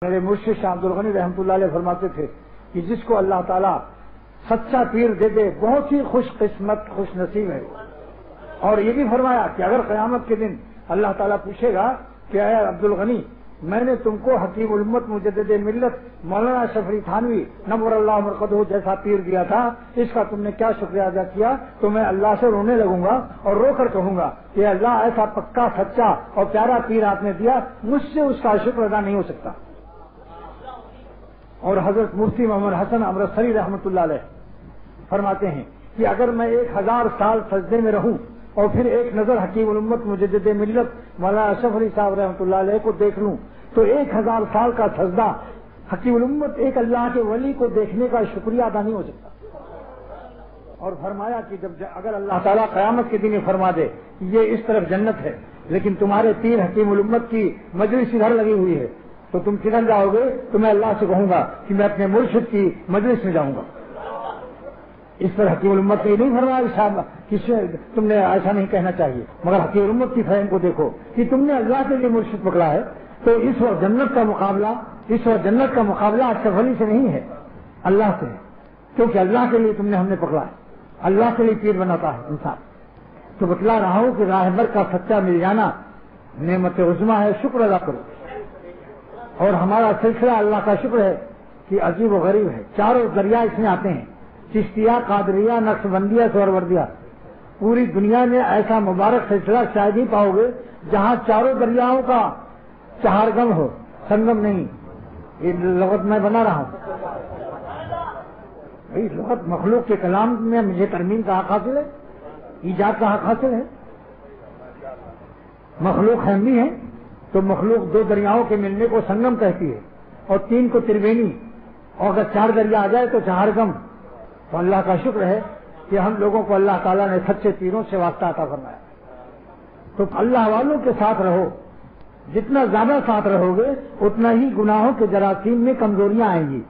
میرے مرشد شاہ عبد الغنی رحمۃ اللہ علیہ فرماتے تھے کہ جس کو اللہ تعالیٰ سچا پیر دے دے بہت ہی خوش قسمت خوش نصیب ہے. اور یہ بھی فرمایا کہ اگر قیامت کے دن اللہ تعالیٰ پوچھے گا کہ اے عبد الغنی میں نے تم کو حکیم الامت مجدد ملت مولانا شفیع تھانوی نور اللہ مرقدہ جیسا پیر دیا تھا، اس کا تم نے کیا شکریہ ادا کیا؟ تو میں اللہ سے رونے لگوں گا اور رو کر کہوں گا کہ اللہ ایسا پکا سچا اور پیارا پیر آپ نے دیا، مجھ سے اس کا شکر ادا نہیں ہو سکتا. اور حضرت مفتی محمد حسن امرتسری رحمۃ اللہ علیہ فرماتے ہیں کہ اگر میں 1000 سال سجدے میں رہوں اور پھر ایک نظر حکیم الامت مجدد ملت مولانا اشرف علی صاحب رحمۃ اللہ علیہ کو دیکھ لوں تو 1000 سال کا سجدہ حکیم الامت ایک اللہ کے ولی کو دیکھنے کا شکریہ ادا نہیں ہو سکتا. اور فرمایا کہ جب اگر اللہ تعالیٰ قیامت کے دن یہ فرما دے یہ اس طرف جنت ہے لیکن تمہارے پیر حکیم الامت کی مجلس ادھر لگی ہوئی ہے تو تم کدھر جاؤ گے؟ تو میں اللہ سے کہوں گا کہ میں اپنے مرشد کی مجلس میں جاؤں گا. اس پر حکیم الامت نے نہیں فرمایا صاحب کسی تم نے ایسا نہیں کہنا چاہیے، مگر حکیم الامت کی فہم کو دیکھو کہ تم نے اللہ کے لیے مرشد پکڑا ہے تو اس وقت جنت کا مقابلہ اشرف علی سے نہیں ہے، اللہ سے ہے، کیونکہ اللہ کے لیے تم نے ہم نے پکڑا ہے، اللہ کے لیے پیر بناتا ہے انسان. تو بتلا رہا ہوں کہ راہبر کا سچا مل جانا نعمت عظمیٰ ہے، شکر ادا کرو. اور ہمارا سلسلہ اللہ کا شکر ہے کہ عجیب و غریب ہے، چاروں دریا اس میں آتے ہیں، چشتیہ، قادریہ، نقشبندیہ، سہروردیہ. پوری دنیا میں ایسا مبارک سلسلہ شاید ہی پاؤ گے جہاں چاروں دریاؤں کا چہارگم ہو، سنگم نہیں. یہ لغت میں بنا رہا ہوں بھائی، لغت مخلوق کے کلام میں مجھے ترمیم کا حق حاصل ہے، ایجاد کا حق حاصل ہے. مخلوق ہمی ہے تو مخلوق 2 دریاؤں کے ملنے کو سنگم کہتی ہے اور 3 کو تربینی، اور اگر 4 دریا آ جائے تو چہارگم. تو اللہ کا شکر ہے کہ ہم لوگوں کو اللہ تعالیٰ نے سچے پیروں سے واسطہ عطا فرمایا. تو اللہ والوں کے ساتھ رہو، جتنا زیادہ ساتھ رہو گے اتنا ہی گناہوں کے جراثیم میں کمزوریاں آئیں گی.